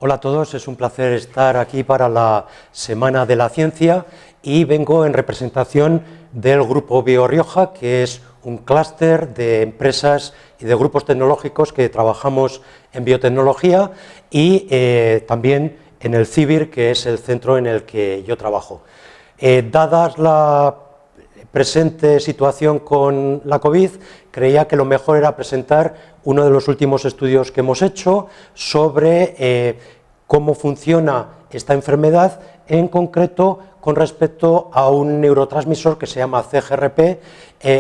Hola a todos, es un placer estar aquí para la Semana de la Ciencia y vengo en representación del Grupo BioRioja, que es un clúster de empresas y de grupos tecnológicos que trabajamos en biotecnología y también en el CIBIR, que es el centro en el que yo trabajo. Dadas la presente situación con la COVID, creía que lo mejor era presentar uno de los últimos estudios que hemos hecho sobre cómo funciona esta enfermedad, en concreto con respecto a un neurotransmisor que se llama CGRP,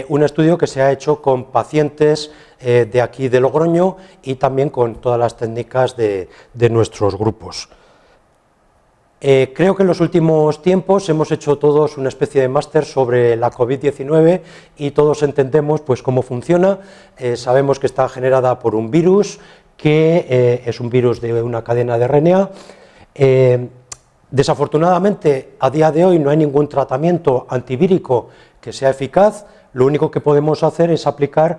un estudio que se ha hecho con pacientes de aquí de Logroño y también con todas las técnicas de nuestros grupos. Creo que en los últimos tiempos hemos hecho todos una especie de máster sobre la COVID-19 y todos entendemos pues cómo funciona. Sabemos que está generada por un virus, que es un virus de una cadena de RNA. Desafortunadamente, a día de hoy no hay ningún tratamiento antivírico que sea eficaz. Lo único que podemos hacer es aplicar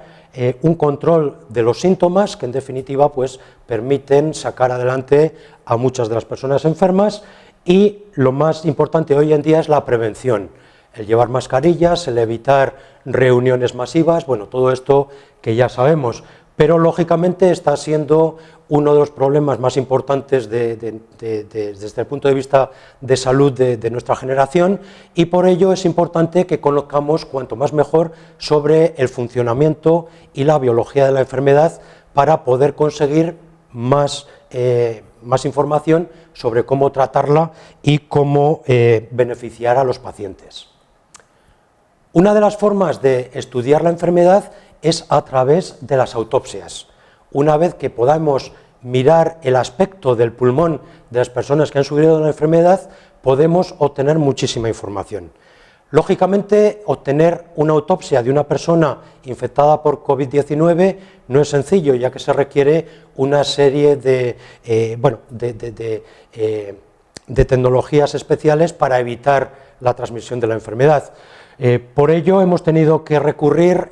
un control de los síntomas que en definitiva pues permiten sacar adelante a muchas de las personas enfermas. Y lo más importante hoy en día es la prevención, el llevar mascarillas, el evitar reuniones masivas, bueno, todo esto que ya sabemos, pero lógicamente está siendo uno de los problemas más importantes desde el punto de vista de salud de nuestra generación, y por ello es importante que conozcamos cuanto más mejor sobre el funcionamiento y la biología de la enfermedad para poder conseguir más información sobre cómo tratarla y cómo beneficiar a los pacientes. Una de las formas de estudiar la enfermedad es a través de las autopsias. Una vez que podamos mirar el aspecto del pulmón de las personas que han sufrido la enfermedad, podemos obtener muchísima información. Lógicamente, obtener una autopsia de una persona infectada por COVID-19 no es sencillo, ya que se requiere una serie de tecnologías especiales para evitar la transmisión de la enfermedad. Por ello, hemos tenido que recurrir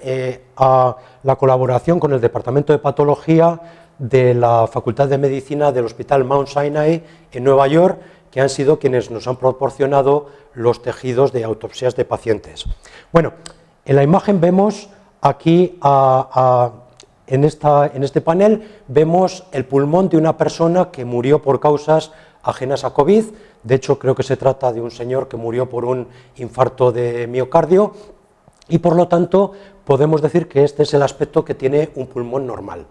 a la colaboración con el Departamento de Patología de la Facultad de Medicina del Hospital Mount Sinai en Nueva York, que han sido quienes nos han proporcionado los tejidos de autopsias de pacientes. Bueno, en la imagen vemos aquí, en este panel, vemos el pulmón de una persona que murió por causas ajenas a COVID. De hecho, creo que se trata de un señor que murió por un infarto de miocardio y, por lo tanto, podemos decir que este es el aspecto que tiene un pulmón normal.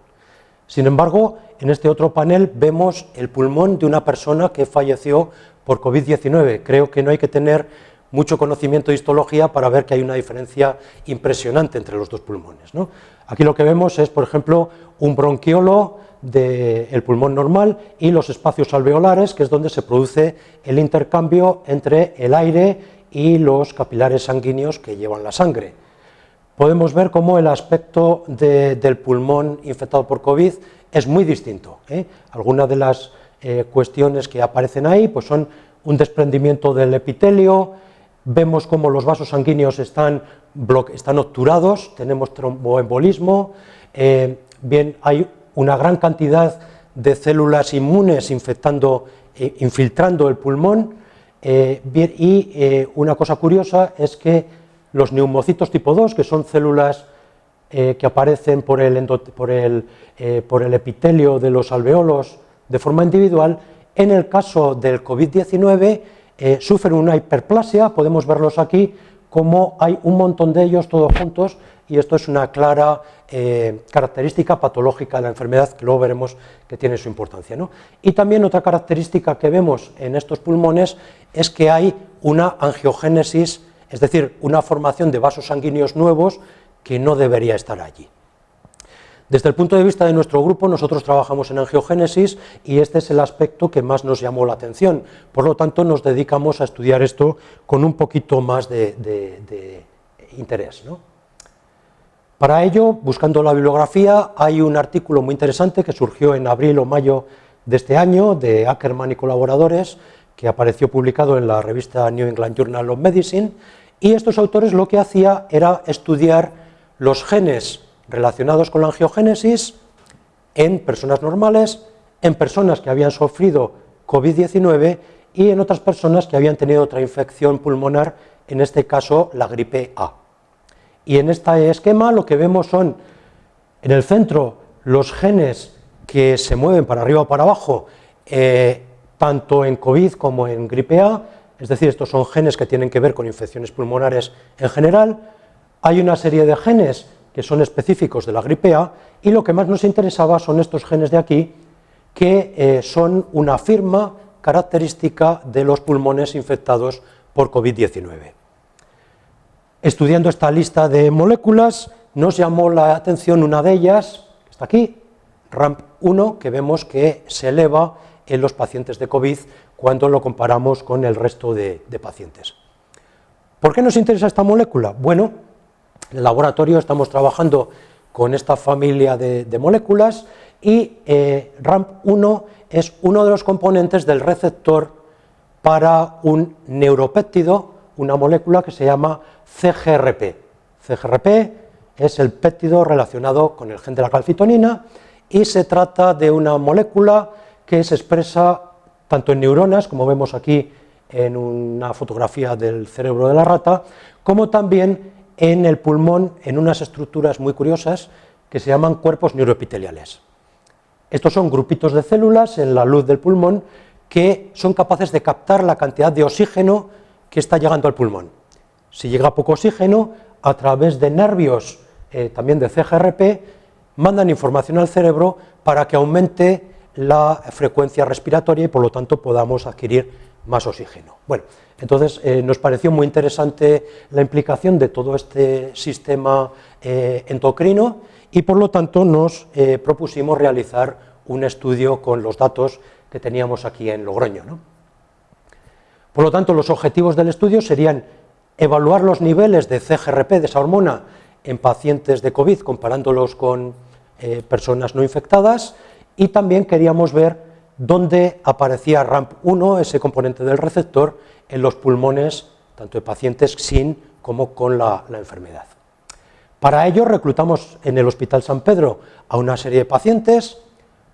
Sin embargo, en este otro panel vemos el pulmón de una persona que falleció por COVID-19. Creo que no hay que tener mucho conocimiento de histología para ver que hay una diferencia impresionante entre los dos pulmones, ¿no? Aquí lo que vemos es, por ejemplo, un bronquiolo del pulmón normal y los espacios alveolares, que es donde se produce el intercambio entre el aire y los capilares sanguíneos que llevan la sangre. Podemos ver cómo el aspecto del pulmón infectado por COVID es muy distinto, Algunas de las cuestiones que aparecen ahí pues son un desprendimiento del epitelio, vemos cómo los vasos sanguíneos están obturados, tenemos tromboembolismo, bien, hay una gran cantidad de células inmunes infiltrando el pulmón, una cosa curiosa es que los neumocitos tipo 2, que son células que aparecen por el epitelio de los alveolos de forma individual, en el caso del COVID-19 sufren una hiperplasia. Podemos verlos aquí, como hay un montón de ellos todos juntos, y esto es una clara característica patológica de la enfermedad, que luego veremos que tiene su importancia, ¿no? Y también otra característica que vemos en estos pulmones es que hay una angiogénesis, es decir, una formación de vasos sanguíneos nuevos que no debería estar allí. Desde el punto de vista de nuestro grupo, nosotros trabajamos en angiogénesis y este es el aspecto que más nos llamó la atención. Por lo tanto, nos dedicamos a estudiar esto con un poquito más de interés, ¿no? Para ello, buscando la bibliografía, hay un artículo muy interesante que surgió en abril o mayo de este año, de Ackerman y colaboradores, que apareció publicado en la revista New England Journal of Medicine, y estos autores lo que hacían era estudiar los genes relacionados con la angiogénesis en personas normales, en personas que habían sufrido COVID-19 y en otras personas que habían tenido otra infección pulmonar, en este caso la gripe A. Y en este esquema lo que vemos son, en el centro, los genes que se mueven para arriba o para abajo, tanto en COVID como en gripe A, es decir, estos son genes que tienen que ver con infecciones pulmonares en general. Hay una serie de genes que son específicos de la gripe A, y lo que más nos interesaba son estos genes de aquí, que son una firma característica de los pulmones infectados por COVID-19. Estudiando esta lista de moléculas, nos llamó la atención una de ellas, que está aquí, RAMP1, que vemos que se eleva en los pacientes de COVID cuando lo comparamos con el resto de pacientes. ¿Por qué nos interesa esta molécula? Bueno, en el laboratorio estamos trabajando con esta familia de moléculas y RAMP1 es uno de los componentes del receptor para un neuropéptido, una molécula que se llama CGRP. CGRP es el péptido relacionado con el gen de la calcitonina y se trata de una molécula que se expresa tanto en neuronas, como vemos aquí en una fotografía del cerebro de la rata, como también en el pulmón, en unas estructuras muy curiosas que se llaman cuerpos neuroepiteliales. Estos son grupitos de células en la luz del pulmón que son capaces de captar la cantidad de oxígeno que está llegando al pulmón. Si llega poco oxígeno, a través de nervios, también de CGRP, mandan información al cerebro para que aumente la frecuencia respiratoria y por lo tanto podamos adquirir más oxígeno. Bueno, entonces nos pareció muy interesante la implicación de todo este sistema endocrino y por lo tanto nos propusimos realizar un estudio con los datos que teníamos aquí en Logroño, ¿no? Por lo tanto, los objetivos del estudio serían evaluar los niveles de CGRP, de esa hormona, en pacientes de COVID, comparándolos con personas no infectadas, y también queríamos ver dónde aparecía RAMP1, ese componente del receptor, en los pulmones, tanto de pacientes sin como con la enfermedad. Para ello reclutamos en el Hospital San Pedro a una serie de pacientes.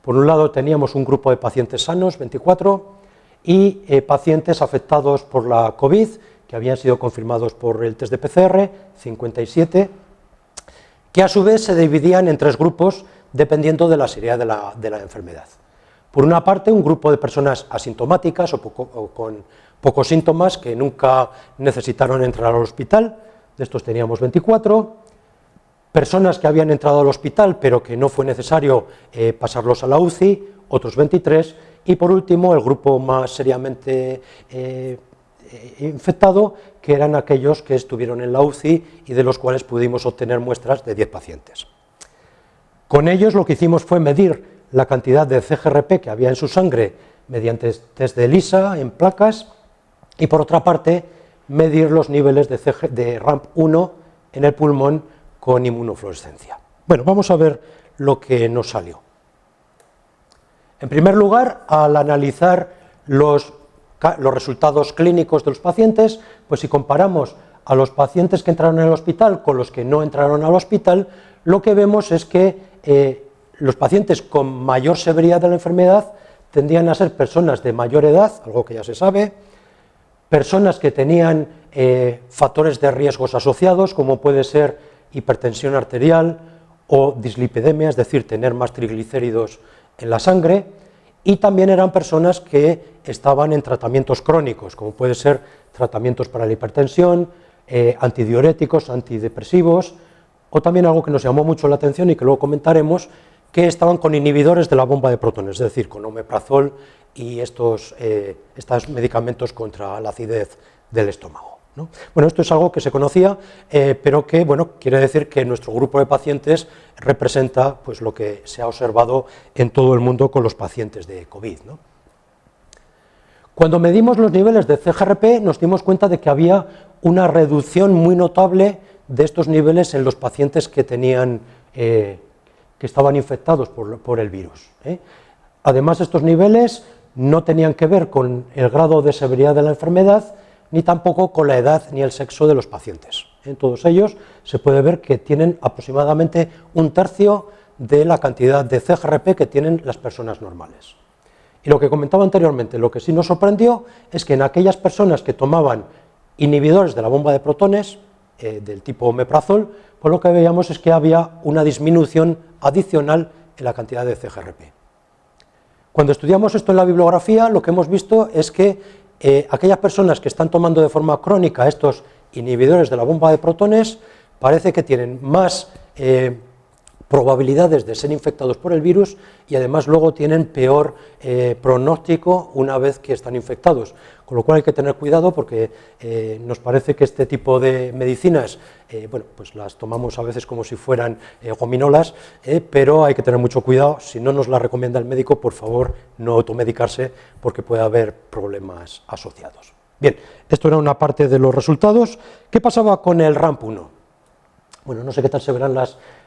Por un lado teníamos un grupo de pacientes sanos, 24, y pacientes afectados por la COVID, que habían sido confirmados por el test de PCR, 57, que a su vez se dividían en tres grupos dependiendo de la seriedad de la enfermedad. Por una parte, un grupo de personas asintomáticas o con pocos síntomas que nunca necesitaron entrar al hospital, de estos teníamos 24, personas que habían entrado al hospital pero que no fue necesario pasarlos a la UCI, otros 23, y por último el grupo más seriamente infectado, que eran aquellos que estuvieron en la UCI y de los cuales pudimos obtener muestras de 10 pacientes. Con ellos lo que hicimos fue medir la cantidad de CGRP que había en su sangre mediante test de ELISA en placas y por otra parte medir los niveles de RAMP1 en el pulmón con inmunofluorescencia. Bueno, vamos a ver lo que nos salió. En primer lugar, al analizar los resultados clínicos de los pacientes, pues si comparamos a los pacientes que entraron en el hospital con los que no entraron al hospital, lo que vemos es que los pacientes con mayor severidad de la enfermedad tendían a ser personas de mayor edad, algo que ya se sabe, personas que tenían factores de riesgos asociados, como puede ser hipertensión arterial o dislipidemia, es decir, tener más triglicéridos en la sangre, y también eran personas que estaban en tratamientos crónicos, como puede ser tratamientos para la hipertensión, antidiuréticos, antidepresivos, o también algo que nos llamó mucho la atención y que luego comentaremos, que estaban con inhibidores de la bomba de protones, es decir, con omeprazol y estos medicamentos contra la acidez del estómago, ¿no? Bueno, esto es algo que se conocía, pero que, bueno, quiere decir que nuestro grupo de pacientes representa pues, lo que se ha observado en todo el mundo con los pacientes de COVID, ¿no? Cuando medimos los niveles de CGRP nos dimos cuenta de que había una reducción muy notable de estos niveles en los pacientes que tenían, que estaban infectados por el virus, ¿eh? Además, estos niveles no tenían que ver con el grado de severidad de la enfermedad, ni tampoco con la edad ni el sexo de los pacientes. En todos ellos se puede ver que tienen aproximadamente un tercio de la cantidad de CGRP que tienen las personas normales. Y lo que comentaba anteriormente, lo que sí nos sorprendió es que en aquellas personas que tomaban inhibidores de la bomba de protones, del tipo omeprazol, pues lo que veíamos es que había una disminución adicional en la cantidad de CGRP. Cuando estudiamos esto en la bibliografía, lo que hemos visto es que aquellas personas que están tomando de forma crónica estos inhibidores de la bomba de protones, parece que tienen más probabilidades de ser infectados por el virus y además luego tienen peor pronóstico una vez que están infectados, con lo cual hay que tener cuidado porque nos parece que este tipo de medicinas, bueno, pues las tomamos a veces como si fueran gominolas, pero hay que tener mucho cuidado. Si no nos la recomienda el médico, por favor no automedicarse porque puede haber problemas asociados. Bien, esto era una parte de los resultados. ¿Qué pasaba con el RAMP1? Bueno, no sé qué tal se verán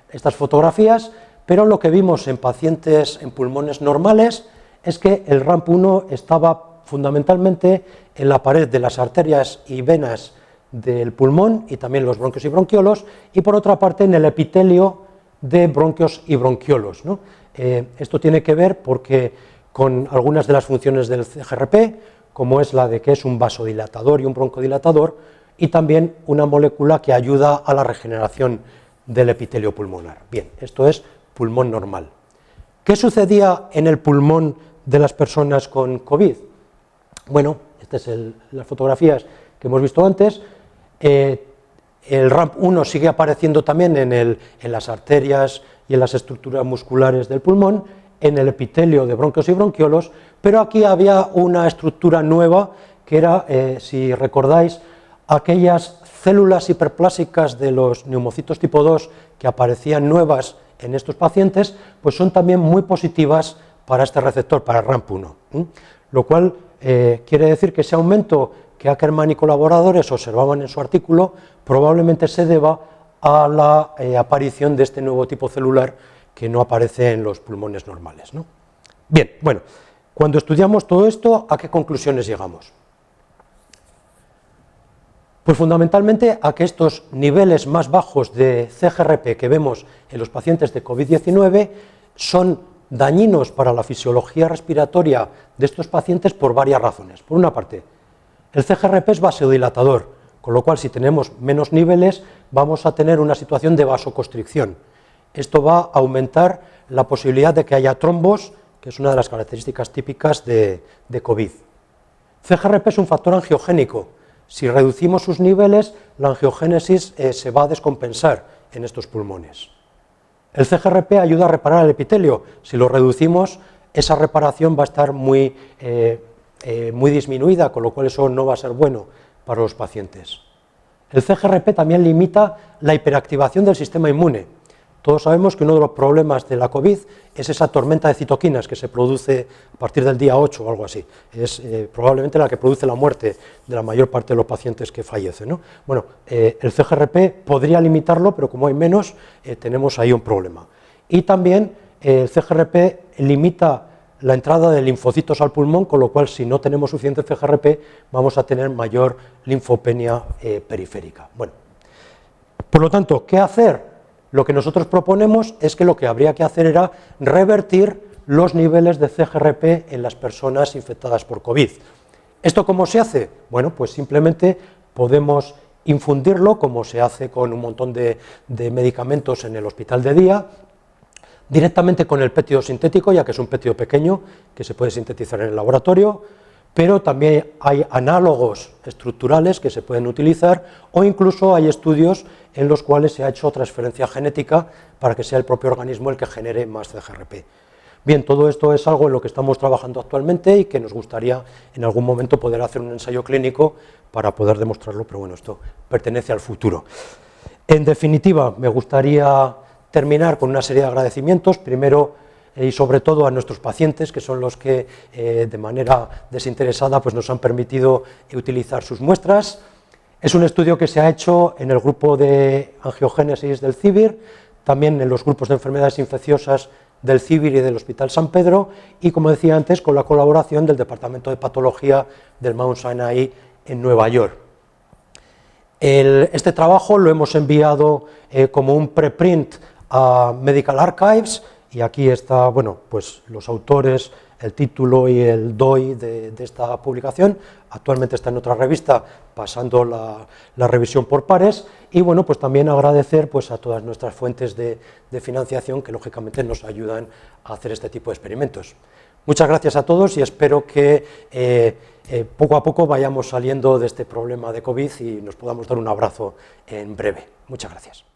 estas fotografías, pero lo que vimos en pacientes en pulmones normales es que el RAMP1 estaba fundamentalmente en la pared de las arterias y venas del pulmón y también los bronquios y bronquiolos, y por otra parte en el epitelio de bronquios y bronquiolos, ¿no? Esto tiene que ver porque con algunas de las funciones del CGRP, como es la de que es un vasodilatador y un broncodilatador, y también una molécula que ayuda a la regeneración del epitelio pulmonar. Bien, esto es pulmón normal. ¿Qué sucedía en el pulmón de las personas con COVID? Bueno, estas son las fotografías que hemos visto antes. El RAMP1 sigue apareciendo también en las arterias y en las estructuras musculares del pulmón, en el epitelio de bronquios y bronquiolos, pero aquí había una estructura nueva que era, si recordáis, aquellas células hiperplásicas de los neumocitos tipo 2 que aparecían nuevas en estos pacientes, pues son también muy positivas para este receptor, para RAMP1, lo cual quiere decir que ese aumento que Ackermann y colaboradores observaban en su artículo probablemente se deba a la aparición de este nuevo tipo celular que no aparece en los pulmones normales, ¿no? Bien, bueno, cuando estudiamos todo esto, ¿a qué conclusiones llegamos? Pues fundamentalmente a que estos niveles más bajos de CGRP que vemos en los pacientes de COVID-19 son dañinos para la fisiología respiratoria de estos pacientes por varias razones. Por una parte, el CGRP es vasodilatador, con lo cual si tenemos menos niveles vamos a tener una situación de vasoconstricción. Esto va a aumentar la posibilidad de que haya trombos, que es una de las características típicas de COVID. CGRP es un factor angiogénico. Si reducimos sus niveles, la angiogénesis se va a descompensar en estos pulmones. El CGRP ayuda a reparar el epitelio. Si lo reducimos, esa reparación va a estar muy disminuida, con lo cual eso no va a ser bueno para los pacientes. El CGRP también limita la hiperactivación del sistema inmune. Todos sabemos que uno de los problemas de la COVID es esa tormenta de citoquinas que se produce a partir del día 8 o algo así. Es probablemente la que produce la muerte de la mayor parte de los pacientes que fallecen, ¿no? Bueno, el CGRP podría limitarlo, pero como hay menos, tenemos ahí un problema. Y también el CGRP limita la entrada de linfocitos al pulmón, con lo cual si no tenemos suficiente CGRP vamos a tener mayor linfopenia periférica. Bueno, por lo tanto, ¿qué hacer? Lo que nosotros proponemos es que lo que habría que hacer era revertir los niveles de CGRP en las personas infectadas por COVID. ¿Esto cómo se hace? Bueno, pues simplemente podemos infundirlo, como se hace con un montón de medicamentos en el hospital de día, directamente con el péptido sintético, ya que es un péptido pequeño que se puede sintetizar en el laboratorio, pero también hay análogos estructurales que se pueden utilizar, o incluso hay estudios en los cuales se ha hecho transferencia genética para que sea el propio organismo el que genere más CGRP. Bien, todo esto es algo en lo que estamos trabajando actualmente y que nos gustaría en algún momento poder hacer un ensayo clínico para poder demostrarlo, pero bueno, esto pertenece al futuro. En definitiva, me gustaría terminar con una serie de agradecimientos, primero y sobre todo a nuestros pacientes, que son los que de manera desinteresada pues nos han permitido utilizar sus muestras. Es un estudio que se ha hecho en el grupo de angiogénesis del CIBIR, también en los grupos de enfermedades infecciosas del CIBIR y del Hospital San Pedro, y como decía antes, con la colaboración del Departamento de Patología del Mount Sinai en Nueva York. Este trabajo lo hemos enviado como un preprint a Medical Archives, y aquí está, bueno, pues los autores, el título y el DOI de esta publicación. Actualmente está en otra revista, pasando la revisión por pares, y bueno, pues también agradecer pues a todas nuestras fuentes de financiación que lógicamente nos ayudan a hacer este tipo de experimentos. Muchas gracias a todos y espero que poco a poco vayamos saliendo de este problema de COVID y nos podamos dar un abrazo en breve. Muchas gracias.